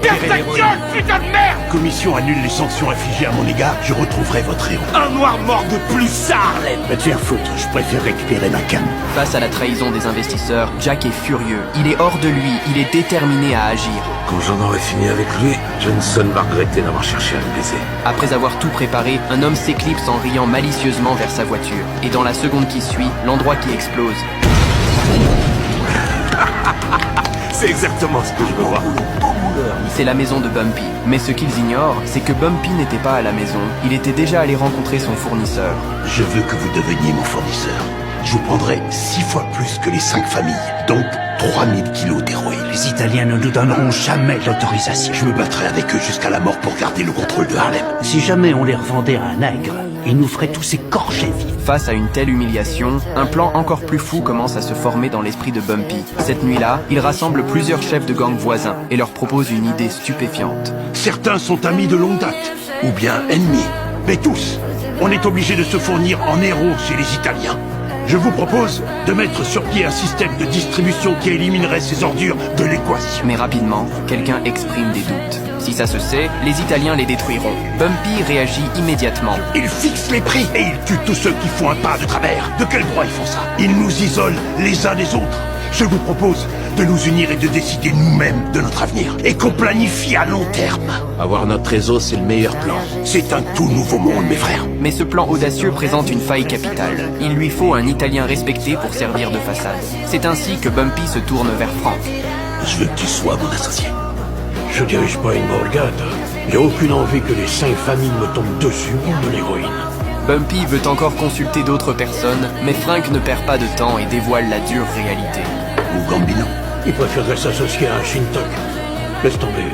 Ferme ta gueule, putain de merde! Commission annule les sanctions infligées à mon égard, je retrouverai votre héros. Un noir mort de plus, ça, Harlem! Va te faire foutre, je préfère récupérer ma canne. Face à la trahison des investisseurs, Jack est furieux. Il est hors de lui, il est déterminé à agir. Quand j'en aurai fini avec lui, Johnson va regretter d'avoir cherché à le baiser. Après avoir tout préparé, un homme s'éclipse en riant malicieusement vers sa voiture. Et dans la seconde qui suit, l'endroit qui explose. C'est exactement ce que je veux voir. C'est la maison de Bumpy. Mais ce qu'ils ignorent, c'est que Bumpy n'était pas à la maison. Il était déjà allé rencontrer son fournisseur. Je veux que vous deveniez mon fournisseur. Je vous prendrai 6 fois plus que les 5 familles, donc 3000 kilos d'héroïne. Les Italiens ne nous donneront jamais l'autorisation. Je me battrai avec eux jusqu'à la mort pour garder le contrôle de Harlem. Si jamais on les revendait à un nègre, ils nous feraient tous écorcher vifs. Face à une telle humiliation, un plan encore plus fou commence à se former dans l'esprit de Bumpy. Cette nuit-là, il rassemble plusieurs chefs de gang voisins et leur propose une idée stupéfiante. Certains sont amis de longue date, ou bien ennemis. Mais tous, on est obligé de se fournir en héros chez les Italiens. Je vous propose de mettre sur pied un système de distribution qui éliminerait ces ordures de l'équation. Mais rapidement, quelqu'un exprime des doutes. Si ça se sait, les Italiens les détruiront. Bumpy réagit immédiatement. Ils fixent les prix et ils tuent tous ceux qui font un pas de travers. De quel droit ils font ça? Ils nous isolent les uns des autres. Je vous propose de nous unir et de décider nous-mêmes de notre avenir. Et qu'on planifie à long terme. Avoir notre réseau, c'est le meilleur plan. C'est un tout nouveau monde, mes frères. Mais ce plan audacieux présente une faille capitale. Il lui faut un Italien respecté pour servir de façade. C'est ainsi que Bumpy se tourne vers Frank. Je veux que tu sois mon associé. Je dirige pas une bourgade. J'ai aucune envie que les 5 familles me tombent dessus pour de l'héroïne. Bumpy veut encore consulter d'autres personnes, mais Frank ne perd pas de temps et dévoile la dure réalité. Ou Gambino. Il préférerait s'associer à un Shintok. Laisse tomber.